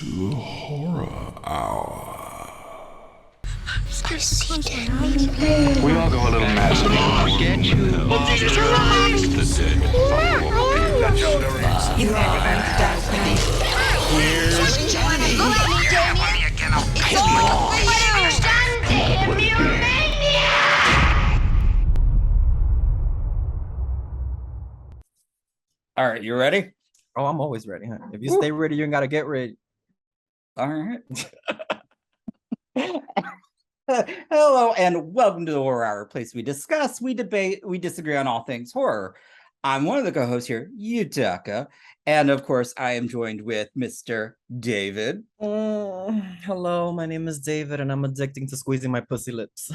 to Horror Hour. We all go a little mad sometimes. Get you. Here's Johnny. All right, you ready? Oh, I'm always ready, huh? If you stay ready, you ain't gotta get ready. All right. Hello and welcome to the Horror Hour, place we discuss, we debate, we disagree on all things horror. I'm one of the co-hosts here, Yutaka, and of course, I am joined with Mr. David. Hello, my name is David, and I'm addicting to squeezing my pussy lips.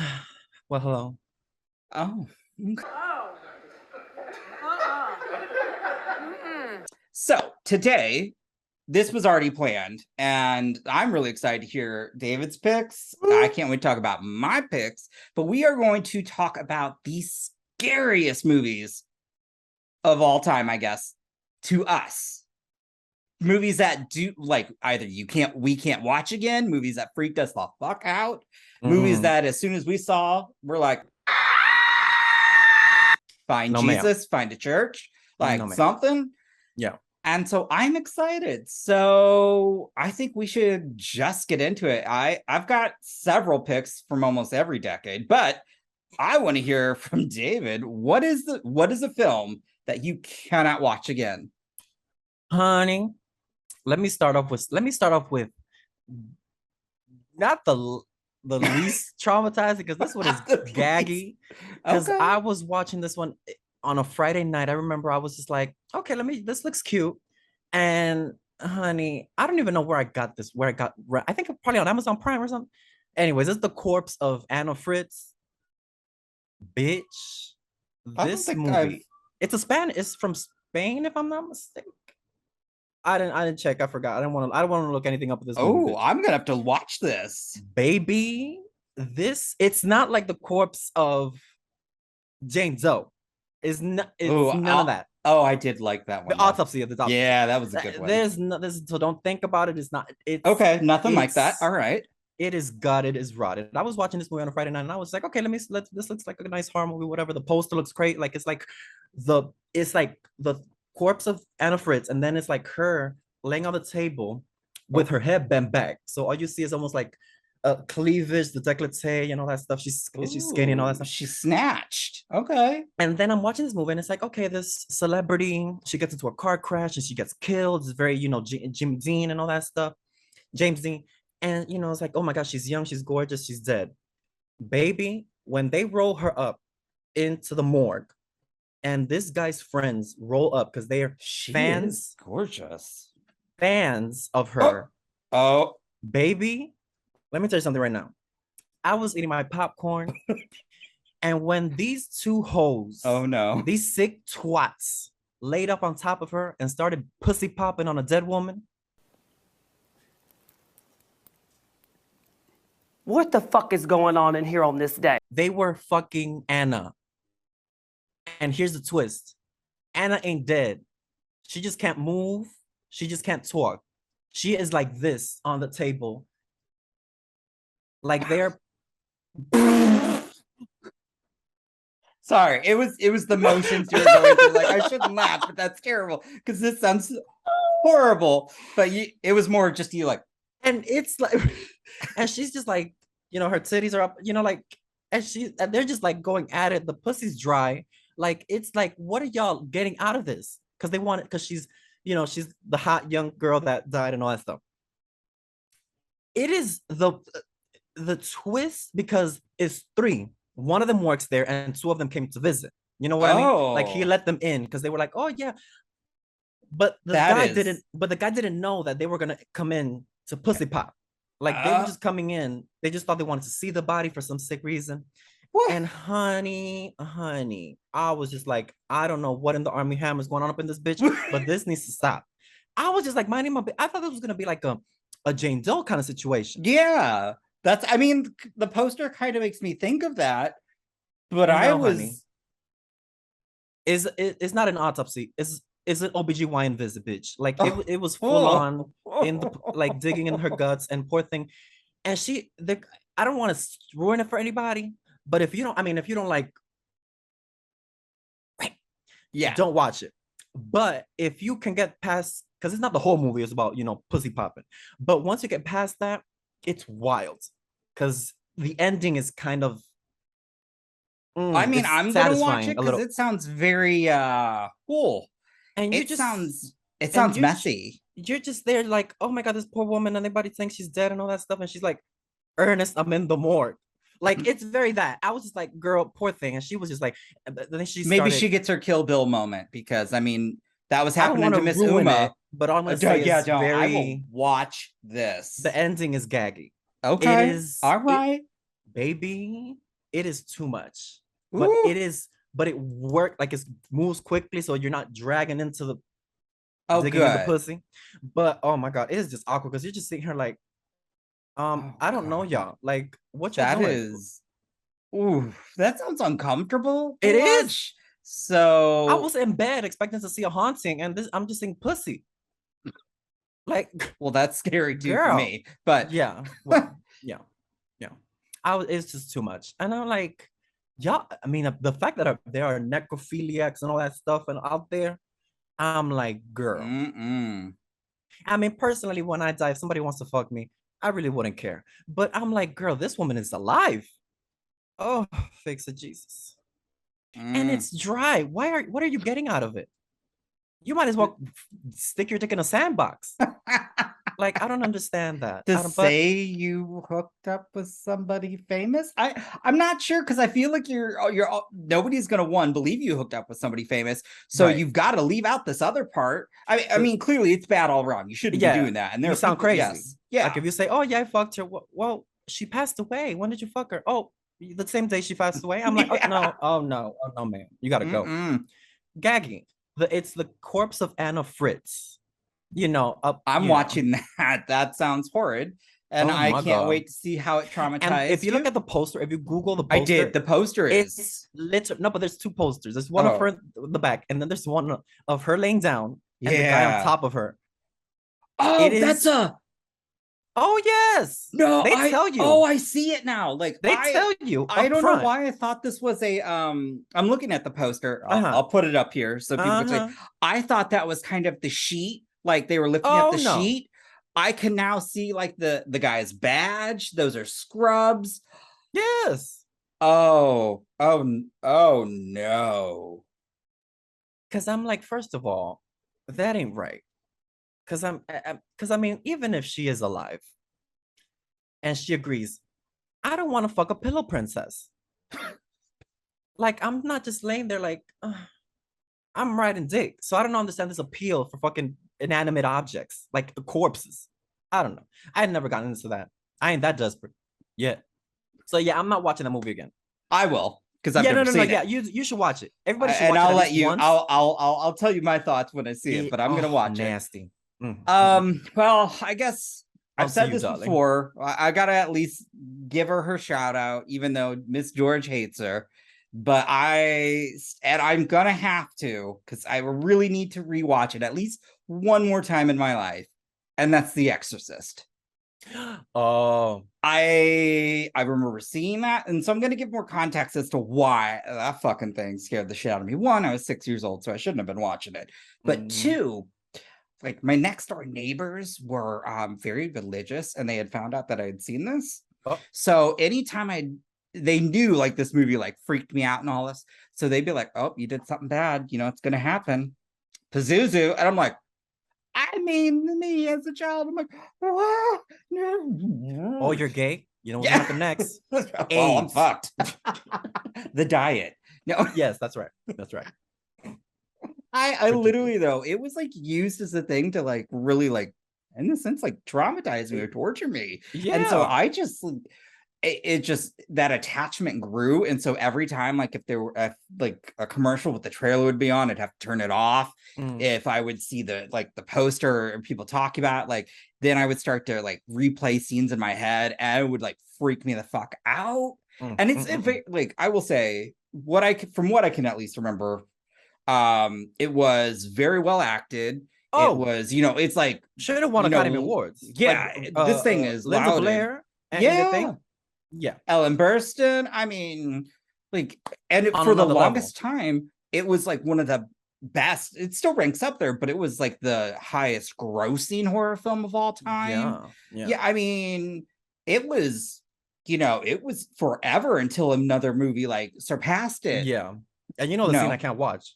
Well, hello. Oh. So today, this was already planned, and I'm really excited to hear David's picks. I can't wait to talk about my picks, but we are going to talk about the scariest movies of all time, I guess, to us. Movies that do, like, either we can't watch again, movies that freaked us the fuck out, movies that as soon as we saw, we're like, find No, Jesus, find a church, like No, something. Yeah. And so I'm excited. So I think we should just get into it. I've got several picks from almost every decade, but I want to hear from David. What is a film that you cannot watch again? Honey, let me start off with not the least traumatizing, because this one is gaggy. Because Okay. I was watching this one on a Friday night. I remember I was just like, okay, this looks cute. And honey, I don't even know where I got this, I think probably on Amazon Prime or something. Anyways, it's the corpse of Anna Fritz. Bitch, this movie. It's from Spain, if I'm not mistaken. I didn't check. I forgot. I don't want to look anything up with this movie. Oh, I'm gonna have to watch this. Baby, it's not like the corpse of Jane Doe. It's none of that. Oh, I did like that one. The autopsy of the doctor. Yeah, that was a good one. So don't think about it. It's okay, nothing like that. All right. It is gutted, is rotted. I was watching this movie on a Friday night, and I was like, okay, this looks like a nice horror movie, whatever. The poster looks great. Like it's like the corpse of Anna Fritz, and then it's like her laying on the table with her head bent back. So all you see is almost like cleavage, the décolleté, and all that stuff. She's skinny and all that stuff. She's snatched. Okay. And then I'm watching this movie, and it's like, okay, this celebrity, she gets into a car crash and she gets killed. It's very, Jim Dean and all that stuff. James Dean. And, it's like, oh my gosh, she's young, she's gorgeous, she's dead. Baby, when they roll her up into the morgue, and this guy's friends roll up because they are gorgeous fans of her. Oh, baby, let me tell you something right now. I was eating my popcorn, and when these two hoes, these sick twats, laid up on top of her and started pussy popping on a dead woman. What the fuck is going on in here on this day? They were fucking Anna. And here's the twist. Anna ain't dead. She just can't move. She just can't talk. She is like this on the table. Like they're... Sorry, it was the motions you were going through. Like, I shouldn't laugh, but that's terrible because this sounds horrible. But it was more just you like... And it's like... And she's just like, her titties are up, and they're just like going at it. The pussy's dry. Like, it's like, what are y'all getting out of this? Because she's the hot young girl that died and all that stuff. It is the twist, because it's three. One of them works there and two of them came to visit. You know what I mean? Like, he let them in because they were like, oh yeah. But the guy didn't know that they were gonna come in to pussy pop. Like, they were just coming in. They just thought they wanted to see the body for some sick reason. What? And honey, I was just like, I don't know what in the Army Hammer is going on up in this bitch, but this needs to stop. I was just like, minding my I thought this was going to be like a Jane Doe kind of situation. Yeah. The poster kind of makes me think of that, but honey, it's not an autopsy. It's an OBGYN visit, bitch. Like, it was full on. in the like digging in her guts, and poor thing. And I don't want to ruin it for anybody, but if you don't like, Yeah. don't watch it. But if you can get past, because it's not the whole movie, it's about pussy popping. But once you get past that, it's wild. Because the ending is kind of I mean, it's I'm gonna watch satisfying it a little. because it sounds very cool. And you It just sounds messy. you're just there like, oh my god, this poor woman, and everybody thinks she's dead and all that stuff. And she's like, Ernest, I'm in the morgue. Like, it's very that. I was just like, girl, poor thing. And she was just like, then she Maybe started, she gets her Kill Bill moment, because I mean that was I don't happening want to to Miss ruin Uma. it, but all I'm gonna say Yeah, is no, I will very, watch this. the ending is gaggy. Okay. It is All right. baby, it is too much. But Ooh. it worked, like it moves quickly, so you're not dragging into the digging in the Good. pussy. But oh my god, it is just awkward because you're just sitting here like, Oh, I don't know, God. y'all. Like, what y'all That doing? is, ooh, that sounds uncomfortable to It is. watch. So I was in bed expecting to see a haunting, and I'm just seeing pussy. Like, well, that's scary too for girl. me. But Yeah, well, yeah. It's just too much. And I'm like, y'all, I mean, the fact that there are necrophiliacs and all that stuff and out there, I'm like, girl. I mean, personally, when I die, if somebody wants to fuck me, I really wouldn't care. But I'm like, girl, this woman is alive. Oh, thanks to Jesus. And it's dry. What are you getting out of it? You might as well stick your dick in a sandbox. Like, I don't understand that. To say you hooked up with somebody famous, I'm not sure, because I feel like you're nobody's gonna believe you hooked up with somebody famous, so Right. you've got to leave out this other part. I mean, clearly it's bad all around. You shouldn't be doing that. And you sound crazy. Yes, yeah. Like, if you say, "Oh yeah, I fucked her," well, she passed away. When did you fuck her? Oh, the same day she passed away. I'm like, oh no, man, you gotta go. Gagging. It's the corpse of Anna Fritz. I'm watching that. That sounds horrid. And I can't wait to see how it traumatized. And if you look at the poster, if you Google the poster, I did. The poster it's literally no, but there's two posters. There's one of her in the back, and then there's one of her laying down, and the guy on top of her. Oh, that's a. Oh yes. No, they tell you. Oh, I see it now. Like, they tell you. I don't know why I thought this was a. I'm looking at the poster. I'll put it up here so people can say. I thought that was kind of the sheet. Like, they were lifting up the sheet. I can now see like the guy's badge. Those are scrubs. Yes. Oh no. Because I'm like, first of all, that ain't right. Because I mean, even if she is alive and she agrees, I don't want to fuck a pillow princess. Like, I'm not just laying there like, I'm riding dick. So I don't understand this appeal for fucking inanimate objects, like corpses. I don't know. I had never gotten into that. I ain't that desperate yet. So yeah, I'm not watching that movie again. I will, because I've never seen it. Yeah, you should watch it. Everybody should and watch it. I'll let you. Once. I'll tell you my thoughts when I see it, but I'm gonna watch nasty. it. Well, I guess I've said this before. I gotta at least give her shout out, even though Miss George hates her. But I'm gonna have to, because I really need to rewatch it at least one more time in my life, and that's The Exorcist. Oh, I remember seeing that, and so I'm gonna give more context as to why that fucking thing scared the shit out of me. One, I was 6 years old, so I shouldn't have been watching it. But two, like, my next door neighbors were very religious, and they had found out that I had seen this. So anytime they knew like this movie like freaked me out and all this, so they'd be like, "Oh, you did something bad, it's gonna happen, Pazuzu." And I'm like, I mean, me as a child, I'm like, what? No. Oh, you're gay? You know what's gonna happen next? Well, I'm fucked. The diet. No. Yes, that's right. That's right. I literally, though, it was like used as a thing to like really like, in a sense, like traumatize me or torture me. Yeah. And so I just, it just, that attachment grew. And so every time, like, if there were like a commercial with the trailer would be on, I'd have to turn it off. If I would see the poster and people talking about it, like, then I would start to like replay scenes in my head, and it would like freak me the fuck out. And it's like, I will say, from what I can at least remember, it was very well acted. Oh. It was, you know, it's like Should have won you know, Academy Awards. Yeah, this thing is Linda lauded. Blair and Yeah. the thing. Yeah. Ellen Burstyn. I mean, like, and On for the another level. longest time, it was like one of the best. It still ranks up there, but it was like the highest grossing horror film of all time. Yeah. I mean, it was, you know, it was forever until another movie like surpassed it. Yeah. And you know the scene I can't watch.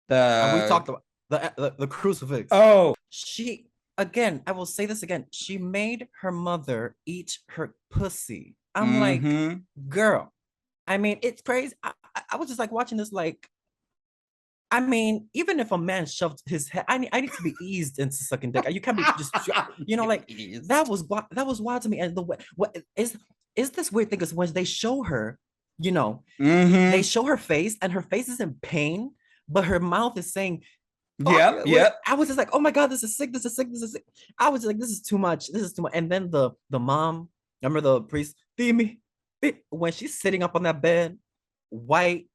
And we talked about the crucifix. Oh, she again, I will say this again. She made her mother eat her pussy. I'm like, girl. I mean, it's crazy. I was just like watching this, like, I mean, even if a man shoved his head, I need to be eased into sucking dick. You can't be just, you know, like that was wild to me. And the way, what is this weird thing is when they show her, you know, they show her face and her face is in pain, but her mouth is saying, yeah. I was just like, oh my God, this is sick. This is sick. This is sick. I was like, this is too much. This is too much. And then the mom, remember the priest, when she's sitting up on that bed, white,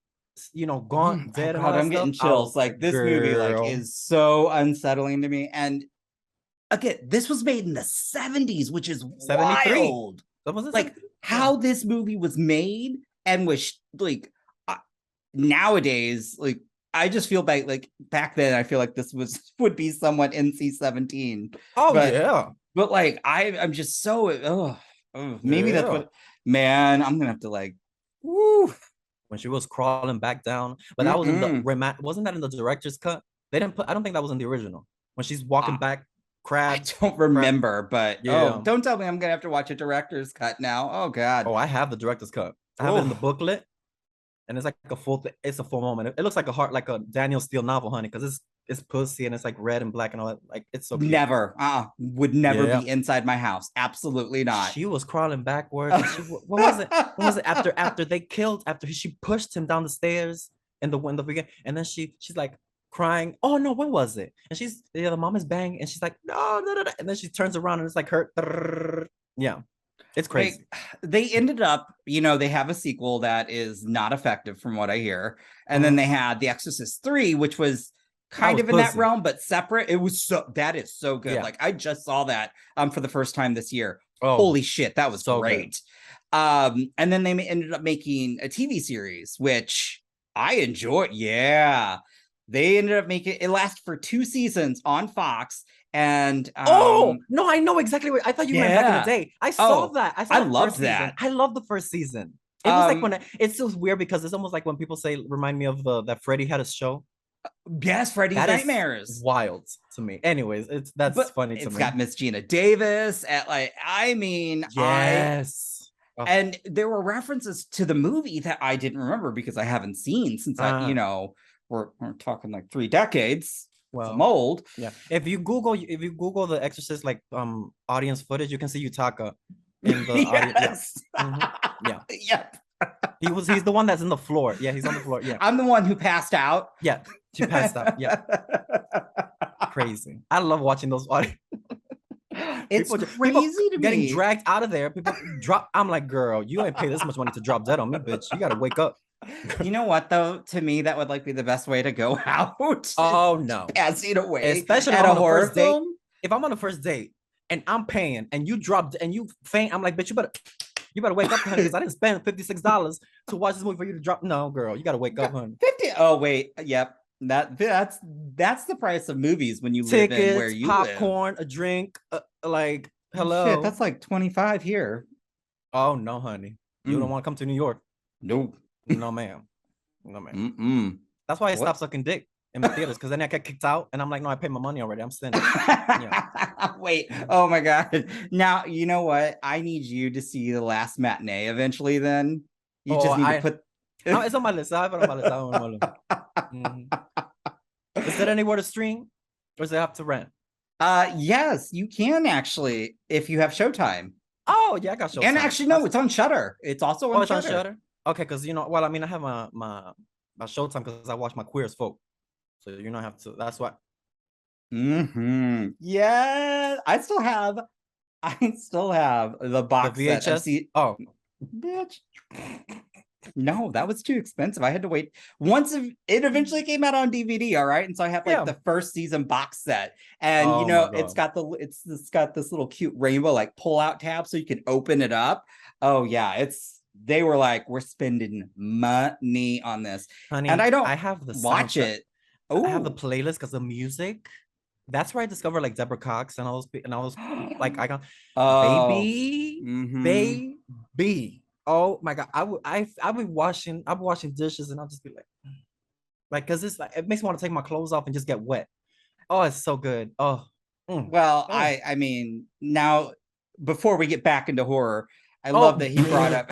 you know, gaunt, dead, and all that I'm getting stuff. chills. Like this movie, like, is so unsettling to me. And again, this was made in the 70s, which is 73. wild. Like how this movie was made and was like nowadays, like I just feel like back then, I feel like this would be somewhat NC-17. Oh, but, yeah. But like I'm just so maybe that's what, man, I'm gonna have to like, woo. When she was crawling back down, but that was in the wasn't that in the director's cut? They didn't put. I don't think that was in the original. When she's walking back, crab. I don't remember, but Yeah. Don't tell me I'm gonna have to watch a director's cut now. Oh God. Oh, I have the director's cut. I have it in the booklet, and it's like a full. It's a full moment. It looks like a Daniel Steele novel, honey, because it's pussy and it's like red and black and all that. Like it's so cute. Never. Would never be inside my house. Absolutely not. She was crawling backwards. And what was it? What was it after she pushed him down the stairs in the beginning, and then she's like crying. Oh no, what was it? And the mom is banging, and she's like, no, and then she turns around and it's like her. Yeah. It's crazy. They ended up, you know, they have a sequel that is not effective from what I hear. And then they had The Exorcist 3, which was kind of in that realm, but separate. That is so good. Yeah. Like I just saw that for the first time this year. Oh, holy shit, that was so great. Good. And then they ended up making a TV series, which I enjoyed. Yeah. They ended up making it last for 2 seasons on Fox. And oh no, I know exactly what I thought you meant back in the day. I saw that. I loved that. I love the first season. It was like when it's so weird because it's almost like when people say, remind me of that Freddy had a show. Yes, Freddy's Nightmares. Wild to me. Anyways, that's funny to me. It's got Miss Gina Davis at yes. And there were references to the movie that I didn't remember because I haven't seen since we're talking like 3 decades. Well, I'm old. Yeah. If you Google the Exorcist like audience footage, you can see Yutaka in the audience. Yeah. Yep. He's the one that's in the floor. Yeah, he's on the floor. Yeah. I'm the one who passed out. Yeah. She passed out. Yeah. Crazy. I love watching those audience. It's crazy to me. Getting dragged out of there. People drop. I'm like, girl, you ain't pay this much money to drop dead on me, bitch. You gotta wake up. You know what though? To me, that would like be the best way to go out. Oh no, passing away, especially at a horror film. If I'm on the first date and I'm paying and you dropped and you faint, I'm like, bitch, you better wake up, honey, because I didn't spend $56 to watch this movie for you to drop. No, girl, you gotta wake up, honey. 50. Oh wait, yep. That's the price of movies when you Tickets, live in where you popcorn, live. A drink, like hello. Shit, that's like 25 here. Oh no, honey, you don't want to come to New York. Nope. No, ma'am. No, ma'am. That's why I stopped sucking dick in the theaters, because then I get kicked out, and I'm like, no, I paid my money already. I'm sending. Wait. Oh my God. Now you know what? I need you to see The Last Matinee eventually. Then you just need to put. No, it's on my list. I have it on my list. Is there anywhere to stream, or does it have to rent? Yes, you can actually if you have Showtime. Oh yeah, I got Showtime. And actually, no, it's on Shudder. It's also on Shudder. On Shudder. Okay, because well, I mean, I have my Showtime because I watch my Queer as Folk, so you don't have to. That's why. Yeah, I still have the box the VHS. set. Oh, bitch. No, that was too expensive. I had to wait. It eventually came out on DVD, all right. And so I have like Yeah. the first season box set, and Oh my it's God. it's got this little cute rainbow like pull out tab, so you can open it up. Oh yeah, they were like, we're spending money on this, Honey, and I don't I have the watch soundtrack. it. I have the Oh, playlist because the music. That's where I discovered like Deborah Cox and all those and I was like I got oh, baby, mm-hmm. baby. Oh my God. I'll be washing dishes and I'll just be like because it's like it makes me want to take my clothes off and just get wet. Oh, it's so good. Oh, Well, oh. I mean, now before we get back into horror, I love Oh, that he brought up.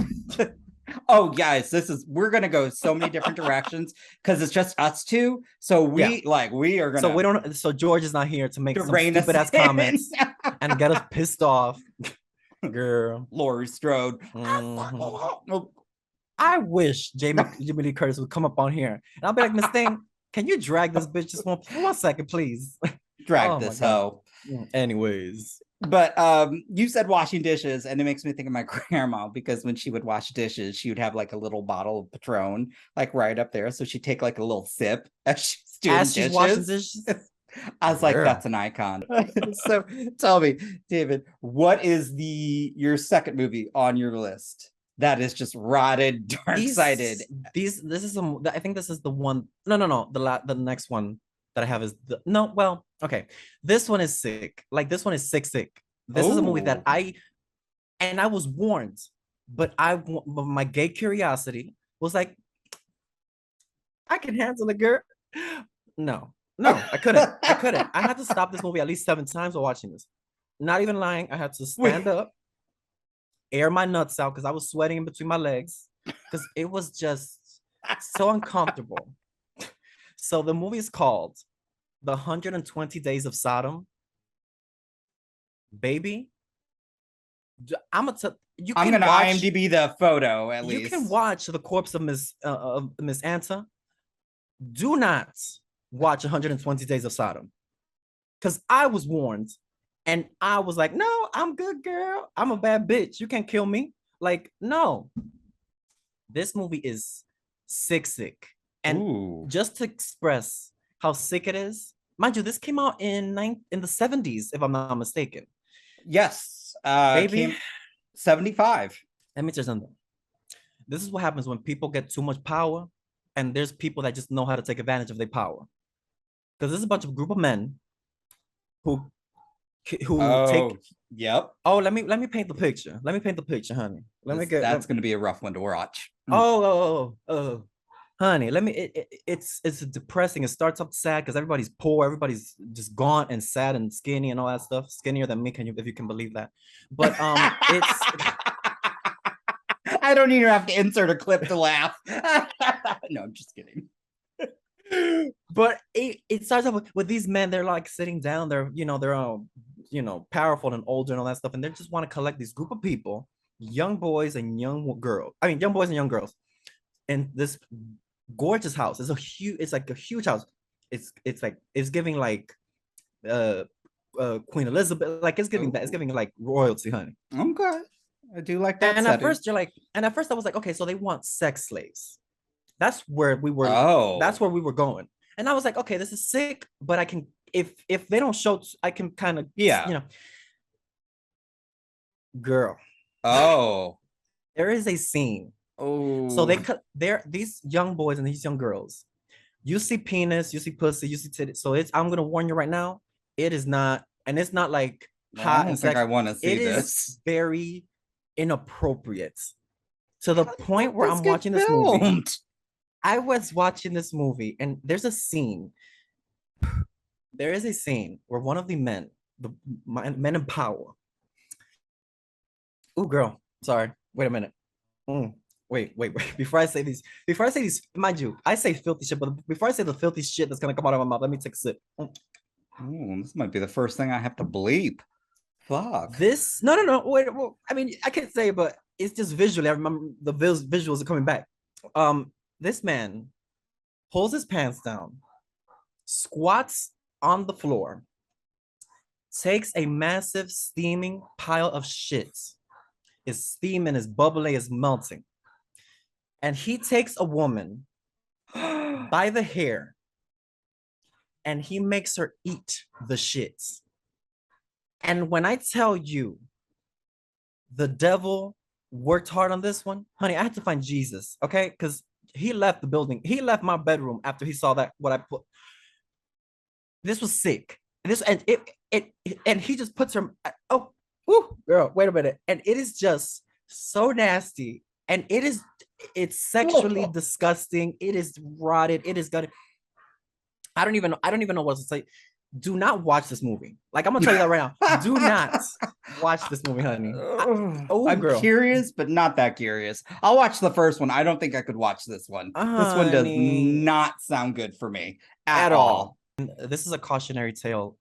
Oh, guys, we're gonna go so many different directions because it's just us two. So yeah. we are So gonna we don't. So George is not here to make some rein us stupid ass in. comments and get us pissed off, girl. Laurie Strode. Mhm. I wish Jamie Lee Curtis would come up on here and I'll be like, Miss Thing, can you drag this bitch just one second, please? Drag Oh my this God. hoe. Anyways, But you said washing dishes, and it makes me think of my grandma because when she would wash dishes, she would have like a little bottle of Patron, like right up there. So she'd take like a little sip as she's doing as she's washing dishes. dishes, I was like, that's girl. an icon. So tell me, David, what is your second movie on your list that is just rotted, dark-sided? This is I think this is the one. No. The next one that I have is no. Well, okay. This one is sick. Like this one is sick. This is a movie that Oh, I was warned, but but my gay curiosity was like, I can handle a girl. No, I couldn't. I had to stop this movie at least 7 times while watching this. Not even lying. I had to wait. stand up, air my nuts out because I was sweating in between my legs because it was just so uncomfortable. So the movie is called The 120 Days of Sodom. Baby, you I'm can gonna watch IMDb the photo at you can least. watch the corpse of Miss Anta. Do not watch 120 Days of Sodom because I was warned and I was like, no, I'm good, girl. I'm a bad bitch. You can't kill me. Like, no. This movie is sick. And Ooh, just to express how sick it is, mind you, this came out in the 70s, if I'm not mistaken. yes. Baby, Came 75. let me tell you something. This is what happens when people get too much power, and there's people that just know how to take advantage of their power. Because there's a bunch of group of men who Oh, take. yep. Oh, let me paint the picture. Let me paint the picture, honey. That's going to be a rough one to watch. Honey, it's depressing. It starts up sad because everybody's poor, everybody's just gaunt and sad and skinny and all that stuff. Skinnier than me, if you can believe that. But it's I don't even have to insert a clip to laugh. No, I'm just kidding. but it starts off with these men. They're like sitting down. They're all powerful and older and all that stuff, and they just want to collect this group of people, young boys and young girls. I mean, young boys and young girls, in this gorgeous house. It's like a huge house. It's giving like Queen Elizabeth. Like it's giving that. It's giving like royalty, honey. Okay, I do like that. And setting. at first I was like, okay, so they want sex slaves. That's where we were. Oh, That's where we were going. And I was like, okay, this is sick, but I can if they don't show, I can kind of girl. Oh, There is a scene. oh. So these young boys and these young girls. You see penis, you see pussy, you see titty. So I'm gonna warn you right now. It is not, and it's not like hot I don't and think sexy. I want to see It this. is very inappropriate to the point where Let's I'm get watching this movie. filmed. I was watching this movie, and there's a scene. There is a scene where one of the men in power. Oh, girl. Sorry. Wait a minute. Wait. Before I say these, mind you, I say filthy shit, but before I say the filthy shit that's gonna come out of my mouth, let me take a sip. Ooh, this might be the first thing I have to bleep. Fuck. This no. Wait, well, I mean, I can't say, but it's just visually. I remember the visuals are coming back. This man pulls his pants down, squats on the floor, takes a massive steaming pile of shit. His steaming, his bubbling, is melting. and he takes a woman by the hair and he makes her eat the shits. And when I tell you the devil worked hard on this one, honey, I had to find Jesus, okay? Because he left the building. He left my bedroom after he saw that what I put. This was sick. This and it and he just puts her. Oh, whew, girl, wait a minute. And it is just so nasty. And it's sexually disgusting. It is rotted. It is gutted. I don't even know what to say. Do not watch this movie. Like, I'm gonna tell you that right now. Do not watch this movie, honey. I'm curious, but not that curious. I'll watch the first one. I don't think I could watch this one. This one does not sound good for me at all. This is a cautionary tale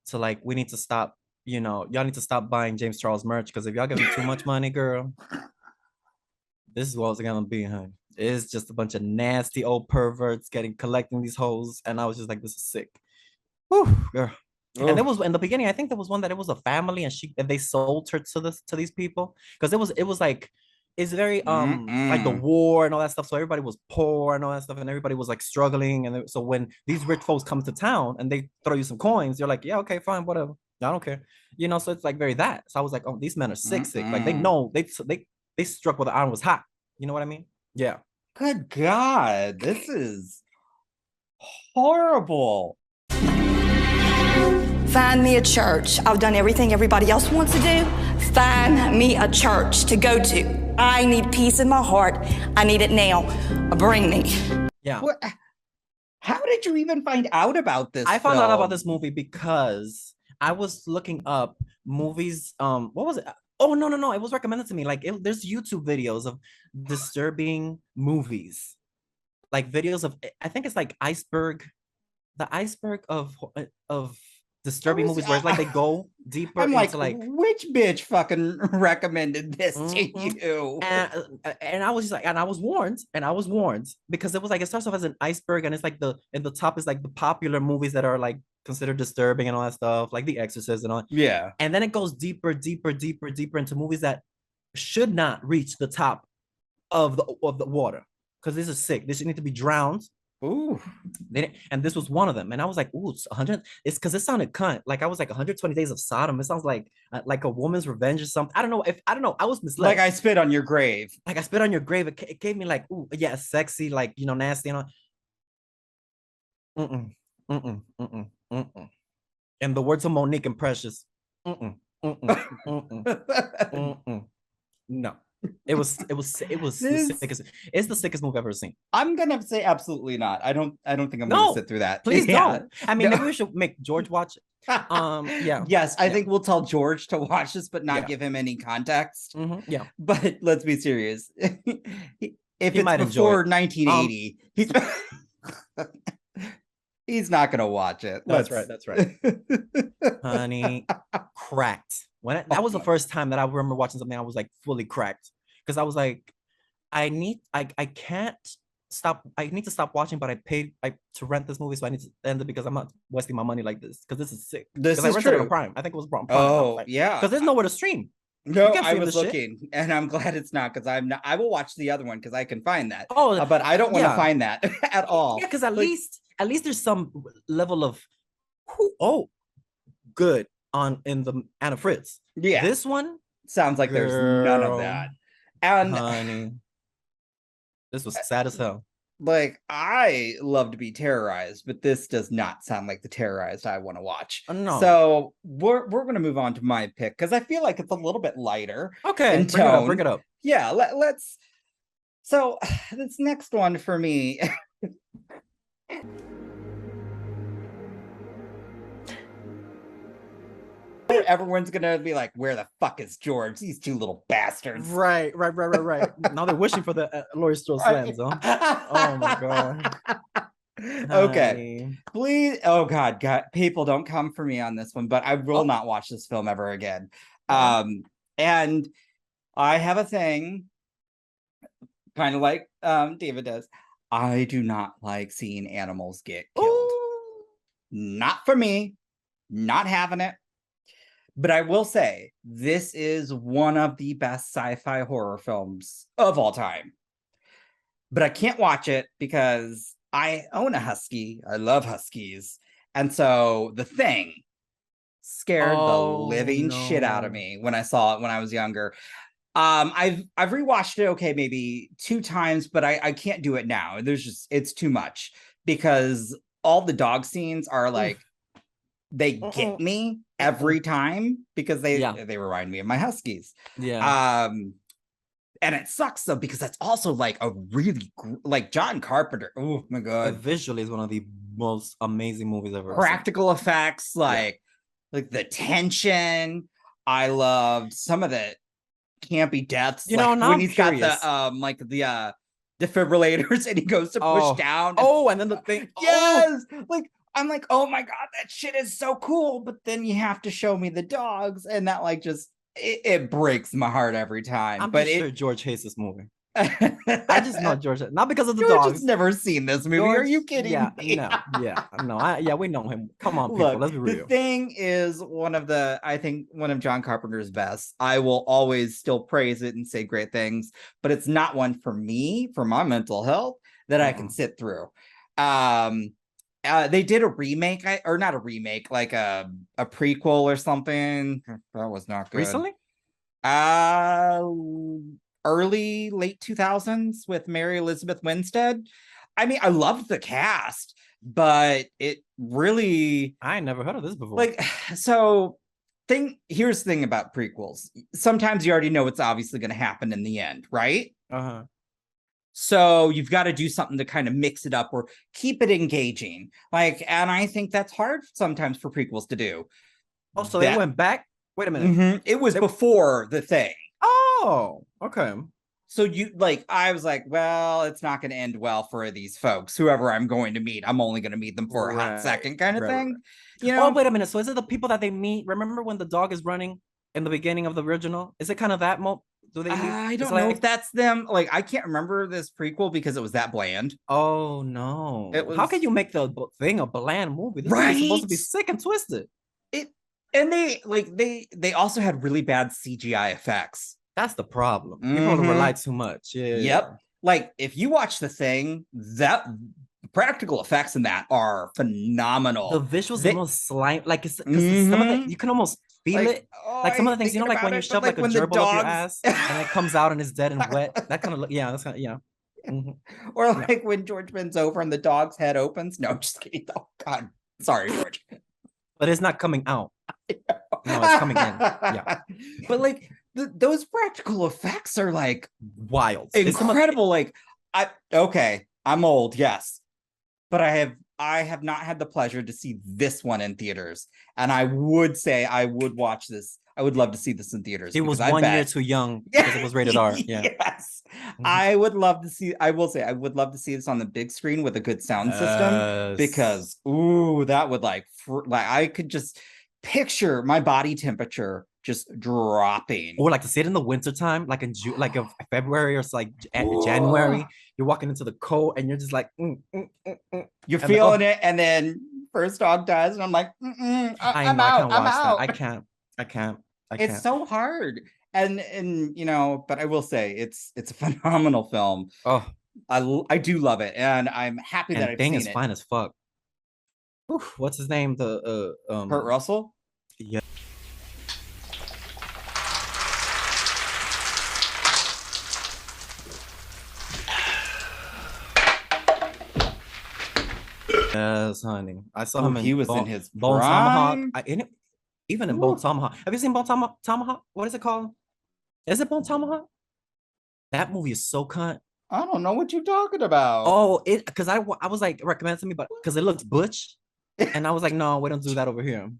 to, like, we need to stop, y'all need to stop buying James Charles merch, because if y'all give me too much money, girl, this is what it's gonna be, honey. It's just a bunch of nasty old perverts collecting these hoes, and I was just like, this is sick. Whew, girl. Oh. And there was in the beginning, I think there was one that it was a family, and they sold her to these people, because it was like, it's very like the war and all that stuff. So everybody was poor and all that stuff, and everybody was like struggling. And so when these rich folks come to town and they throw you some coins, you're like, yeah, okay, fine, whatever. I don't care. So it's like very that. So I was like, oh, these men are sick. Like, they know they struck where the iron was hot. You know what I mean? Yeah. Good God, this is horrible. Find me a church. I've done everything everybody else wants to do. Find me a church to go to. I need peace in my heart. I need it now. Bring me. Yeah. How did you even find out about this? I found out about this movie because I was looking up movies. What was it? Oh, no. It was recommended to me. Like, there's YouTube videos of disturbing movies. Like, videos of, I think it's like the iceberg of disturbing movies, where it's like they go deeper. I'm into like, which bitch fucking recommended this to you? And I was just like, and I was warned, because it was like, it starts off as an iceberg, and it's like in the top is like the popular movies that are like considered disturbing and all that stuff, like The Exorcist and all. Yeah. And then it goes deeper into movies that should not reach the top of the water, because this is sick. This should need to be drowned. Ooh. And this was one of them. And I was like, ooh, it's 100. It's because it sounded cunt. Like, I was like 120 Days of Sodom. It sounds like a woman's revenge or something. I don't know. I was misled. Like, I spit on your grave. Like, I spit on your grave. It gave me like, ooh, yeah, sexy, like, nasty and all. In the words of Monique and Precious, no. It was the sickest. It's the sickest movie I've ever seen. I'm gonna say absolutely not. I don't think I'm gonna sit through that. Please don't. I mean, maybe we should make George watch it. Yeah. Yes, I think we'll tell George to watch this, but not give him any context. Yeah. But let's be serious. If it's before 1980, he's not gonna watch it. That's right. Honey, cracked. That was the first time that I remember watching something I was like fully cracked, because I was like, I need to stop watching, but I paid to rent this movie, so I need to end it, because I'm not wasting my money like this, because this is sick. This is I rented true. It on Prime. I think it was Prime. Oh, yeah. Because there's nowhere to stream. No, I was looking, and I'm glad it's not, because I will watch the other one because I can find that. Oh, but I don't want to find that at all. Yeah, because at least there's some level of good in the Anna Fritz. Yeah, this one sounds like there's none of that. And honey, this was sad as hell. Like, I love to be terrorized, but this does not sound like the terrorized I want to watch. No. So we're gonna move on to my pick, because I feel like it's a little bit lighter. Okay, bring it up. Yeah, let's. So this next one for me. Everyone's gonna be like, where the fuck is George? These two little bastards. Right. Now they're wishing for the Laurie Strode slams, huh? Oh my god. Okay, please. Oh god, people don't come for me on this one, but I will not watch this film ever again. And I have a thing, kind of like David does. I do not like seeing animals get killed. Ooh. Not for me. Not having it. But I will say, this is one of the best sci-fi horror films of all time. but I can't watch it because I own a husky. I love huskies. And so The Thing scared the living shit out of me when I saw it when I was younger. I've rewatched it, okay, maybe 2 times, but I can't do it now. It's too much because all the dog scenes are like they get me every time because they remind me of my huskies. Yeah. And it sucks though because that's also like a really like John Carpenter. Oh my god, visually is one of the most amazing movies ever. Practical effects, like the tension. I loved some of the campy deaths. You know, now when I'm he's curious. got the defibrillators and he goes to push down. And then the thing. Yes, like I'm like, oh my god, that shit is so cool. But then you have to show me the dogs, and that like just it breaks my heart every time. I'm but sure George hates this movie. I just know George, not because of the dogs. George has never seen this movie. Are you kidding me? No, we know him. Come on, people, Look, let's be real. The Thing is I think one of John Carpenter's best. I will always still praise it and say great things, but it's not one for me, for my mental health, that I can sit through. They did a remake, or not a remake, like a prequel or something. That was not good. Recently? Late 2000s with Mary Elizabeth Winstead. I mean, I loved the cast, but it really... I never heard of this before. Like, here's the thing about prequels. Sometimes you already know what's obviously going to happen in the end, right? Uh-huh. So you've got to do something to kind of mix it up or keep it engaging. And I think that's hard sometimes for prequels to do. Oh, so they went back? Wait a minute. It was before The Thing. Oh, okay. So I was like, well, it's not going to end well for these folks. Whoever I'm going to meet, I'm only going to meet them for a hot second kind of thing. You know? Oh, wait a minute. So is it the people that they meet? Remember when the dog is running in the beginning of the original? Is it kind of that do they meet? I don't know if that's them. I can't remember this prequel because it was that bland. Oh no! How can you make the Thing a bland movie? This is supposed to be sick and twisted. And they also had really bad CGI effects. That's the problem. People rely too much. Yeah. Yep. If you watch The Thing, that practical effects in that are phenomenal. The visuals are almost slime. Because some of the, you can almost feel it. Some of the things, when you shove a gerbil up your ass and it comes out and it's dead and wet. That kind of look. Yeah, that's kind of Or when George bends over and the dog's head opens. No, just kidding. Oh God, sorry, George. But it's not coming out. No, it's coming in. Yeah. But those practical effects are wild, incredible. I'm old, yes, but I have not had the pleasure to see this one in theaters, and I would say I would watch this. I would love to see this in theaters. It was 1 year too young because it was rated R. Yeah. Yes. I would love to see. I will say I would love to see this on the big screen with a good sound system because that would I could just picture my body temperature just dropping. Or to see it in the wintertime, in June, February or January. You're walking into the cold and you're just you're feeling it, and then first dog dies, and I'm like, I'm out. I can't. It's so hard. And but I will say it's a phenomenal film. Oh, I do love it, and I'm happy that I've seen it. Thing is fine as fuck. Oof, what's his name? Kurt Russell? Yeah. Yes, honey. I saw him. He was in his Bone Tomahawk. Even in Bone Tomahawk. Have you seen Bone Tomahawk? What is it called? Is it Bone Tomahawk? That movie is so cunt. I don't know what you're talking about. Oh, because I was recommended to me, but because it looks butch, and I was like, no, we don't do that over here.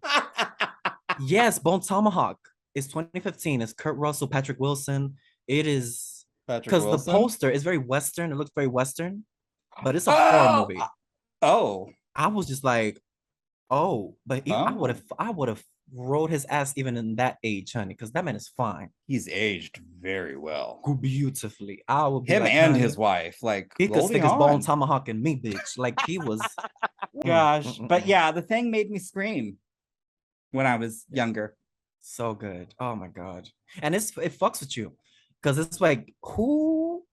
Yes, Bone Tomahawk. It's 2015. It's Kurt Russell, Patrick Wilson. It is because the poster is very Western. It looks very Western, but it's a horror movie. I was just like, but I would have rode his ass even in that age, honey, because that man is fine. He's aged very well, beautifully. I would be him and his wife. He could stick his Bone Tomahawk in me, bitch. He was. Gosh, but yeah, The Thing made me scream when I was younger. So good. Oh my god, and it fucks with you because it's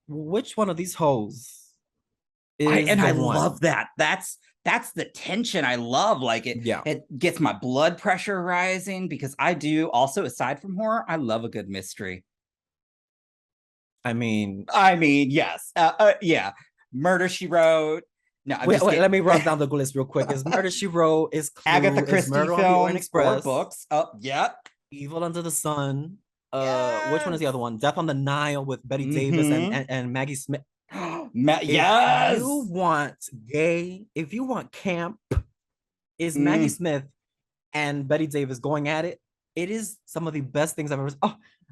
which one of these hoes is I the one. love that. That's the tension I love. Like it gets my blood pressure rising because I do also, aside from horror, I love a good mystery. I mean, yes. Yeah. Murder, She Wrote. No, wait, let me run down the list real quick. Is Murder, She Wrote, is Clue, Agatha is Christie Murder on the Orient films Express, or books. Oh, yep. Evil Under the Sun. Which one is the Yes. other one? Death on the Nile with Betty Davis and Maggie Smith. Yes. If you want gay, if you want camp, is Maggie Smith and Betty Davis going at it. It is some of the best things I've ever.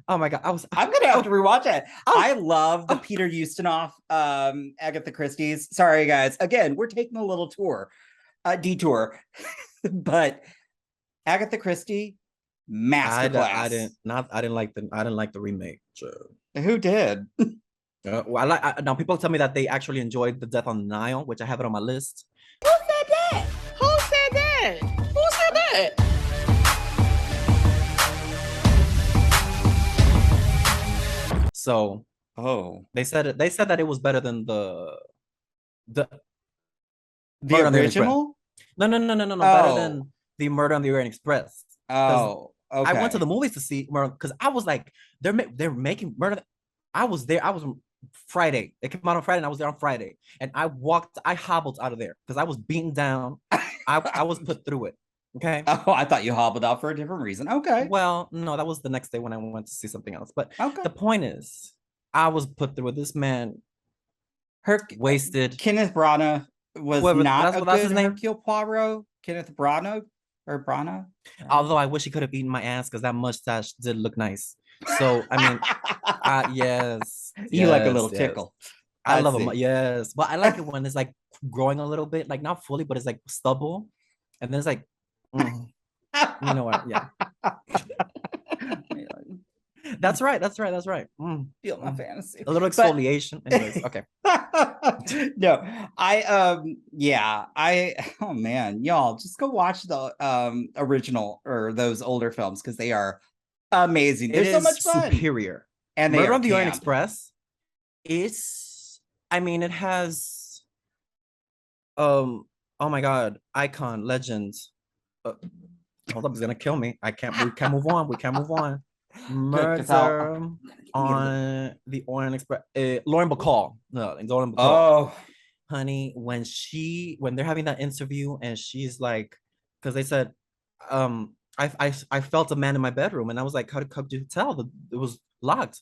Oh my god! I'm gonna have to rewatch it. I love the Peter Ustinov, Agatha Christie's. Sorry, guys. Again, we're taking a little detour, but Agatha Christie, masterclass. I didn't like the remake. Who did? Well, now people tell me that they actually enjoyed the Death on the Nile, which I have it on my list. Who said that? Who said that? Who said that? So, they said that it was better than the original. No. Better than the Murder on the Orient Express. Oh, okay. I went to the movies to see Murder because I was like, they're making Murder. I was there. I was on Friday. It came out on Friday, and I was there on Friday. And I hobbled out of there because I was beaten down. I was put through it. Okay. Oh, I thought you hobbled out for a different reason. Okay. Well, no, that was the next day when I went to see something else. But okay. The point is, I was put through with this man. Wasted. Kenneth Branagh was not a good Hercule Poirot. Kenneth Branagh or Branagh. Although I wish he could have eaten my ass because that mustache did look nice. So I mean, yes, you like a little tickle. I love him. Yes, but I like it when it's like growing a little bit, like not fully, but it's like stubble, and then it's like, you know what? Yeah. That's right. Feel my fantasy. A little exfoliation. Anyways, okay. No, oh man, y'all just go watch the original or those older films because they are amazing. They're so much fun. Superior. And Murder on the Orient Express it has oh my god, icon, legend. Hold up, it's gonna kill me. We can't move on. Murder on the Orient Express. Lauren Bacall. Oh, honey, when they're having that interview and she's like, because they said, I felt a man in my bedroom, and I was like, how did you tell that it was locked?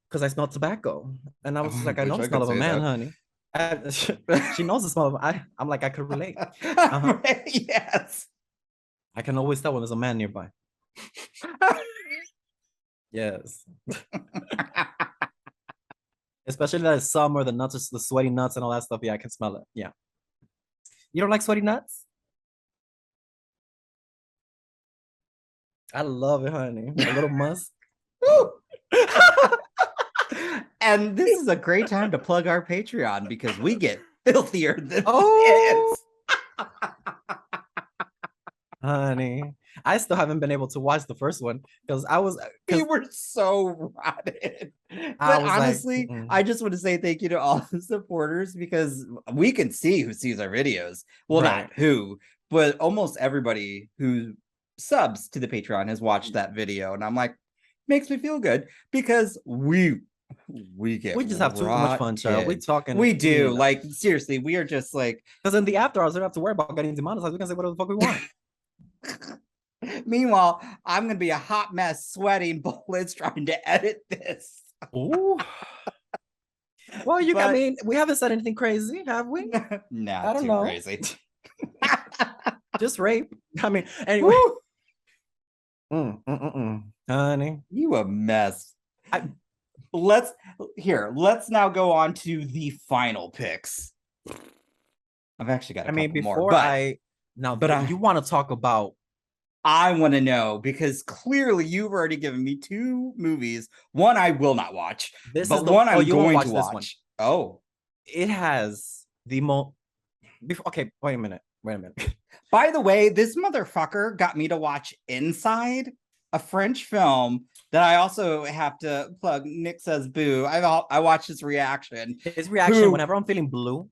Because I smelled tobacco, and I was like, I know the smell of a man, honey. She knows the smell of. I'm like, I could relate. Yes, I can always tell when there's a man nearby. Yes. Especially that summer, the nuts, the sweaty nuts and all that stuff. Yeah, I can smell it. Yeah. You don't like sweaty nuts? I love it, honey. A little musk. And this is a great time to plug our Patreon because we get filthier than this. Honey, I still haven't been able to watch the first one because we were so rotted. But honestly, like, I just want to say thank you to all the supporters because we can see who sees our videos. Well, not who, but almost everybody who subs to the Patreon has watched that video, and I'm like, makes me feel good because we just have too much fun, child. We do like seriously, we are just like, because in the after hours, we don't have to worry about getting demonetized. We can say whatever the fuck we want. Meanwhile, I'm gonna be a hot mess, sweating bullets trying to edit this. Ooh. Well, I mean, we haven't said anything crazy, have we? No, I don't know. Crazy. Just rape. I mean, anyway. Honey, you a mess. Let's now go on to the final picks. I've actually got a couple more. But you want to talk about? I want to know because clearly you've already given me two movies. One I will not watch, but one I'm going to watch. Oh, it has the most. Okay, wait a minute. By the way, this motherfucker got me to watch Inside. a French film that I also have to plug. Nick Says Boo. I watched his reaction. His reaction, Boo. whenever I'm feeling blue,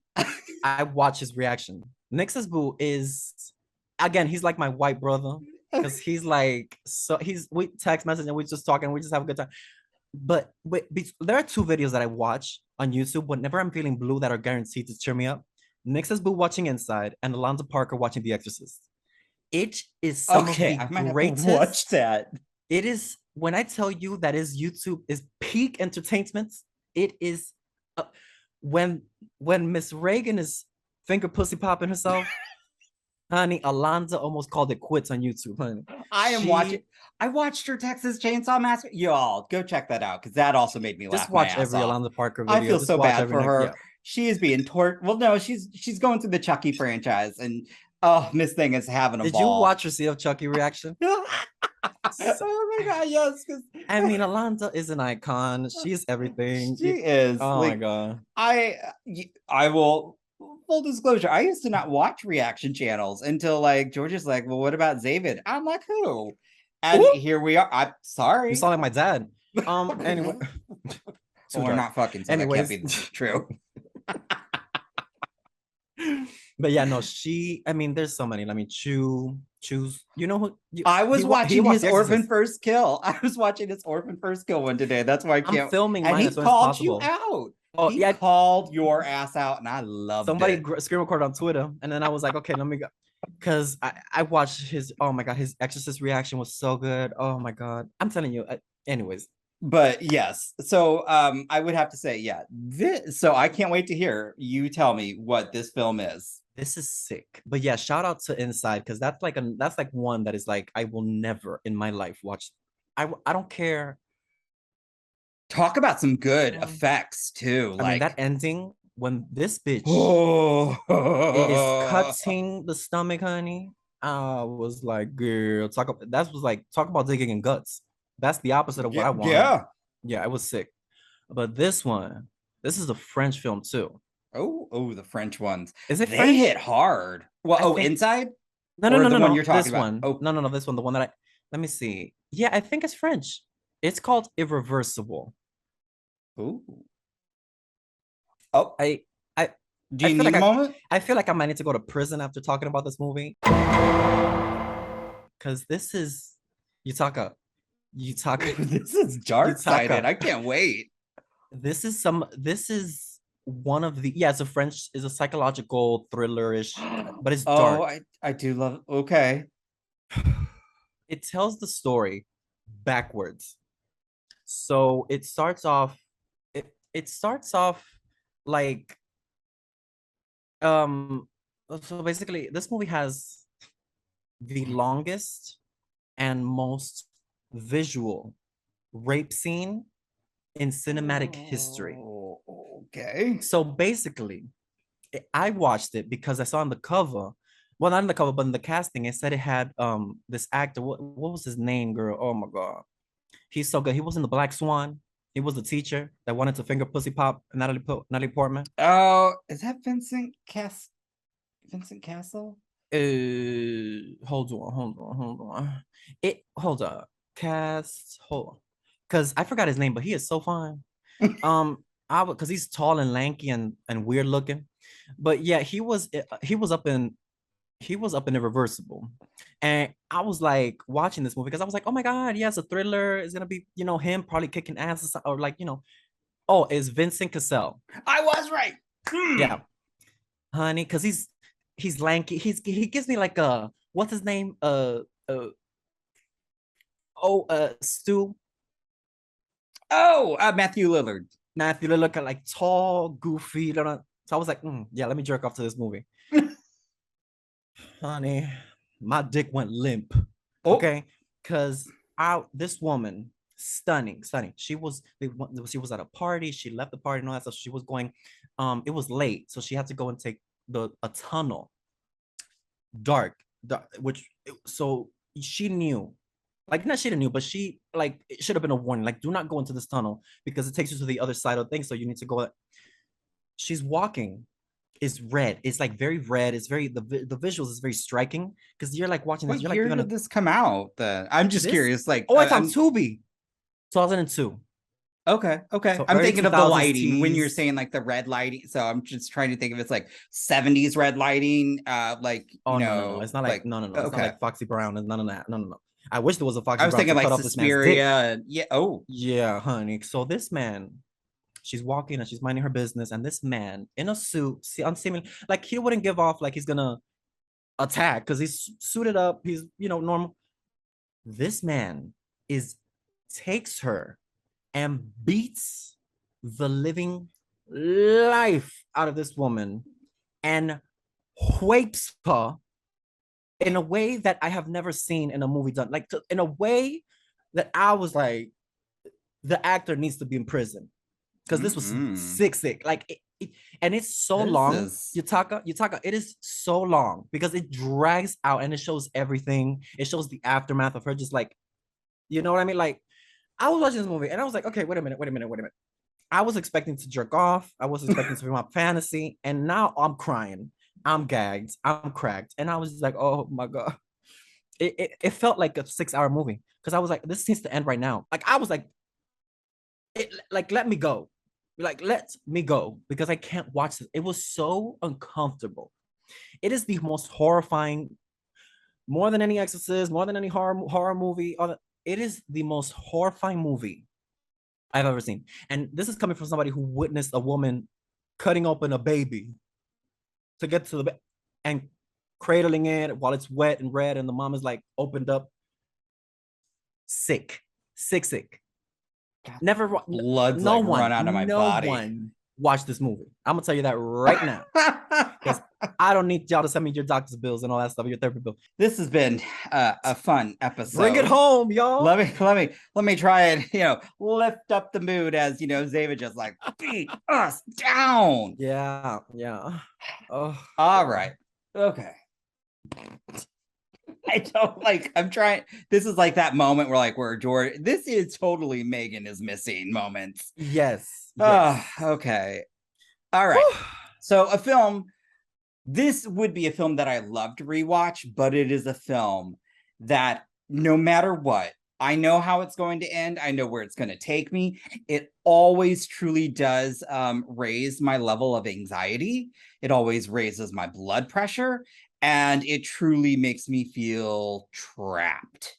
I watch his reaction. Nick Says Boo is, again, he's like my white brother. Because he's like, so we text message and we just talk and we just have a good time. But there are two videos that I watch on YouTube whenever I'm feeling blue that are guaranteed to cheer me up. Nick Says Boo watching Inside and Alonzo Parker watching The Exorcist. It is some of the greatest. Watch that. It is, when I tell you that is YouTube is peak entertainment. It is when Miss Reagan is finger pussy popping herself. Honey, Alanda almost called it quits on YouTube, honey. I watched her Texas Chainsaw Massacre. Y'all, go check that out because that also made me laugh. Just watch every off. Alanda Parker video. I feel just so bad for her. Yeah. She is being tortured. Well, no, she's going through the Chucky franchise, and Miss Thing is having a ball. Did you watch her see of Chucky reaction? Oh my god, yes. I mean, Alanda is an icon. She's everything. She is. Oh my god. I will. Full disclosure, I used to not watch reaction channels until like Georgia's like, well, what about Zzavid? I'm like, who? And here we are. I'm sorry. You sound like my dad. Anyway. Well, we're not fucking, so anyways. that can't be true. But yeah, no, I mean, there's so many. Let me choose. You know who? I was watching his Orphan First Kill. I was watching his Orphan First Kill one today. That's why I can't. I'm filming and mine he as soon as called you possible. out. Oh, he yeah. called your ass out, and I loved Somebody it. screen recorded on Twitter, and then I was like, okay, let me go. Because I watched his, oh my god, his Exorcist reaction was so good. Oh my god. I'm telling you. Anyways. But yes, so I would have to say, yeah, so I can't wait to hear you tell me what this film is. This is sick. But yeah, shout out to Inside, because that's like one that is like, I will never in my life watch. I don't care. Talk about some good effects too. I mean, that ending when this bitch is cutting the stomach, honey. I was like, girl, talk about digging in guts. That's the opposite of what I want. Yeah, I was sick. But this is a French film too. Oh, the French ones. Is it they French? hit hard. Well, Inside? No, the one you're talking this about. One. Oh. No, this one. The one that let me see. Yeah, I think it's French. It's called Irreversible. Ooh. Oh, do you need a moment? I feel like I might need to go to prison after talking about this movie. Because this is Yutaka. This is dark-sided. I can't wait. This is one of the, it's a psychological thriller-ish, but it's dark. Oh, I do love, okay. It tells the story backwards. So it starts off like, so basically this movie has the longest and most visual rape scene in cinematic history. Okay. So basically, I watched it because I saw on the cover, well, not in the cover, but in the casting, it said it had this actor. What was his name, girl? Oh my god, he's so good. He was in the Black Swan. He was the teacher that wanted to finger pussy pop Natalie Portman. Oh, is that Vincent Castle? Hold on. Hold on. Because I forgot his name, but he is so fine. Because he's tall and lanky and weird looking. But yeah, he was up in Irreversible. And I was like watching this movie because I was like, oh my god, yeah, it's a thriller. It's gonna be, him probably kicking ass or like, oh, it's Vincent Cassel. I was right. Yeah, honey, because he's lanky. He gives me like a, what's his name? Stu. Oh, Matthew Lillard. Matthew Lillard, like tall, goofy. So I was like, yeah, let me jerk off to this movie. Honey, my dick went limp. Okay, because this woman, stunning. She was at a party. She left the party and all that stuff. She was going. It was late, so she had to go and take a tunnel. Dark, so she knew. Like, not she didn't knew, but she, like, it should have been a warning. Like, do not go into this tunnel because it takes you to the other side of things. So you need to go. She's walking is red. It's like very red. It's very the visuals is very striking because you're like watching this. What You're like year you're gonna did this come out? Then I'm just this. curious. Like, Oh, it's on I'm Tubi. 2002. okay. So I'm early thinking of the 2000s lighting when you're tease. saying like the red lighting. So I'm just trying to think if it's like 70s red lighting. Like Oh you no, know, no, no. It's not like no, no, no. It's not okay. like Foxy Brown and none of that. No, no, no. I wish there was a I Foxy was Brown thinking to like cut off this man's dick. Suspiria. Yeah. Oh, Yeah, honey. So this man, she's walking and she's minding her business, and this man in a suit, see, unseemly, like he wouldn't give off like he's gonna attack because he's suited up. He's normal. This man is takes her and beats the living life out of this woman and whips her in a way that I have never seen in a movie done. Like in a way that I was like, the actor needs to be in prison because this was sick. Like, and it's so This long. is- Yutaka, it is so long because it drags out and it shows everything. It shows the aftermath of her just like, you know what I mean? Like, I was watching this movie and I was like, okay, wait a minute. I was expecting to jerk off. I was expecting to be my fantasy, and now I'm crying. I'm gagged. I'm cracked, and I was just like, oh my god. It felt like a 6-hour movie because I was like, this needs to end right now. Like I was like, let me go. Like, let me go because I can't watch this. It was so uncomfortable. It is the most horrifying, more than any Exorcist, more than any horror movie. It is the most horrifying movie I've ever seen. And this is coming from somebody who witnessed a woman cutting open a baby to get to the bed and cradling it while it's wet and red, and the mom is like opened up. Sick. Never blood's no like one, run out of my no body. one watched this movie. I'm gonna tell you that right now. I don't need y'all to send me your doctor's bills and all that stuff, your therapy bill. This has been a fun episode. Bring it home, y'all. Let me try and lift up the mood as Zzavid just like beat us down. Yeah. Oh, all right. Okay. I don't I'm trying. This is like that moment where George. This is totally Megan is missing moments. Yes. Okay. All right. So a film. This would be a film that I love to rewatch, but it is a film that no matter what, I know how it's going to end. I know where it's going to take me. It always truly does raise my level of anxiety. It always raises my blood pressure, and it truly makes me feel trapped.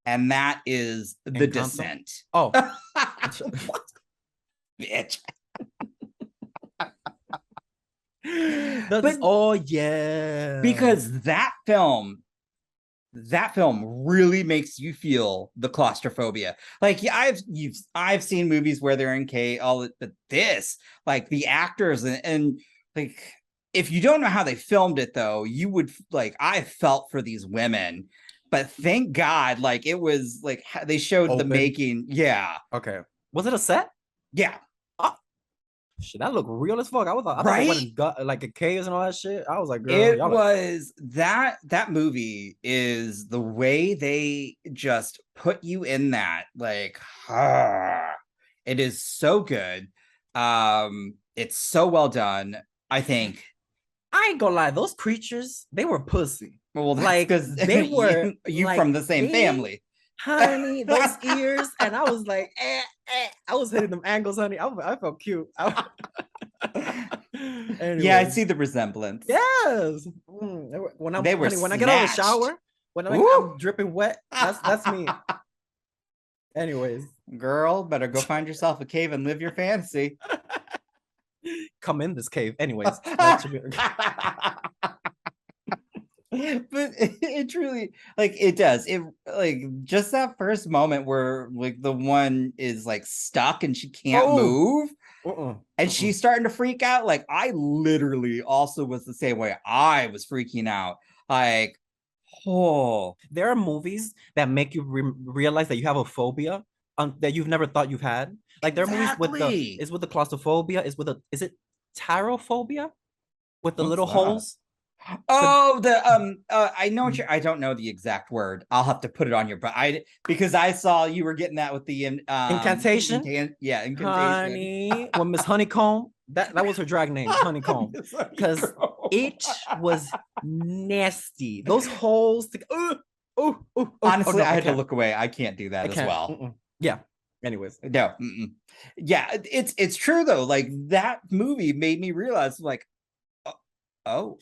And that is The Descent. Oh, bitch. Oh yeah, because that film really makes you feel the claustrophobia. Like I've seen movies where they're in but this, like the actors and like, if you don't know how they filmed it though, you would I felt for these women, but thank God, like it was like they showed the making. Yeah. Okay. Was it a set? Yeah. Shit, that looked real as fuck. I thought it went and got like a caves and all that shit. I was like, girl, it was that movie is the way they just put you in that, like, it is so good. It's so well done. I think. I ain't gonna lie, those creatures, they were pussy. Well, that's because they were you like, from the same family. Honey, those ears, and I was like, I was hitting them angles, honey. I felt cute. Yeah, I see the resemblance. Yes. When I get out of the shower, when I'm dripping wet, that's me. Anyways, girl, better go find yourself a cave and live your fantasy. Come in this cave. Anyways. But it truly, like, it does it, like, just that first moment where like the one is like stuck and she can't move and she's starting to freak out. Like, I literally also was the same way. I was freaking out. Like, there are movies that make you realize that you have a phobia that you've never thought you've had. Like, there are movies with the claustrophobia, is it tarophobia with the little holes? Oh, I know what I don't know the exact word. I'll have to put it on your, but because I saw you were getting that with the incantation. Incantation. Honey, when Miss Honeycomb That was her drag name, Honeycomb, because it was nasty. Those holes. Honestly, no, I had to can't. look away. I can't do that I as can't. well. Mm-mm. Yeah. Anyways, No. Yeah, it's true though. Like that movie made me realize, like, oh,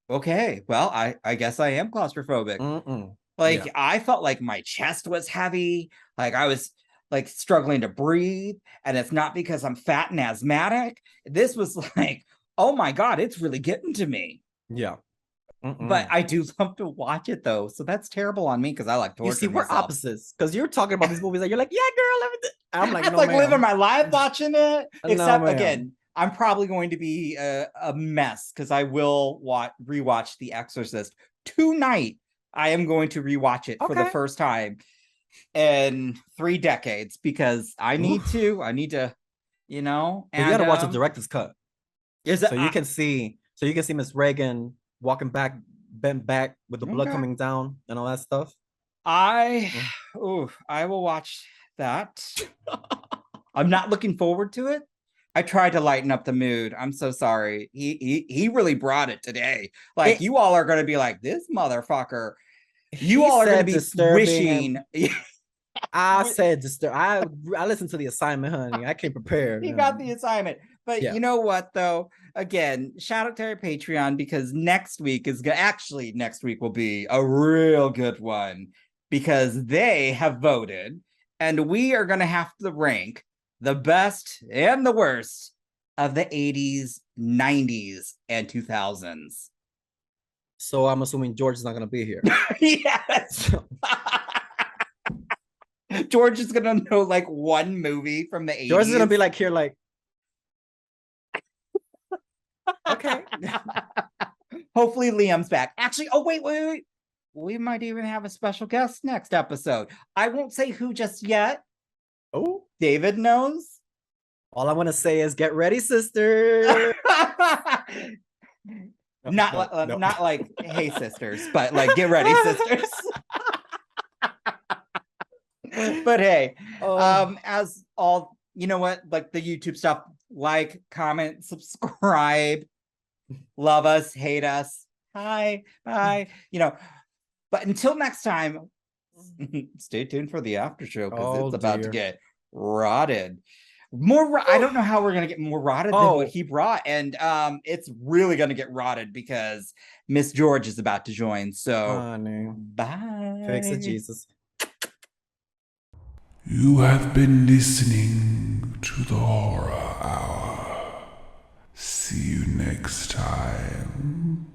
okay. Well, I guess I am claustrophobic. Like Yeah. I felt like my chest was heavy, like I was like struggling to breathe, and it's not because I'm fat and asthmatic. This was like, oh my God, it's really getting to me. Yeah. But I do love to watch it though, so that's terrible on me because I like You see, torturing we're myself. opposites because you're talking about these movies that you're like, yeah, girl, let me I'm like, I'm no, like ma'am. living my life watching it. No, Except ma'am. again, I'm probably going to be a mess because I will rewatch The Exorcist tonight. I am going to rewatch it for the Okay. first time in 3 decades because I need to. I need to, you know. But And you gotta watch the director's cut. is it, So you can see Miss Reagan walking back, bent back with the blood Okay. coming down and all that stuff. I will watch that. I'm not looking forward to it. I tried to lighten up the mood. I'm so sorry. He really brought it today. Like you all are going to be like, this motherfucker. You all are going to be wishing. I said disturb. I listened to the assignment, honey. I came prepared. He got the assignment. But Yeah. you know what, though? Again, shout out to our Patreon because next week will be a real good one because they have voted and we are going to have to rank the best and the worst of the 80s, 90s, and 2000s. So I'm assuming George is not going to be here. Yes. George is going to know like one movie from the 80s. George is going to be like here, like, okay. Hopefully Liam's back. Actually, oh, wait. We might even have a special guest next episode. I won't say who just yet. Oh, David knows. all I want to say is get ready, sister. Not like, hey, sisters, but like, get ready, sisters. But hey, as all, you know what, like the YouTube stuff, like, comment, subscribe, love us, hate us, hi, bye, you know. But until next time, stay tuned for the after show because it's about to get rotted. I don't know how we're gonna get more rotted than what he brought, and it's really gonna get rotted because Miss George is about to join. So bye. Fix it, Jesus. You have been listening to the Horror Hour. See you next time.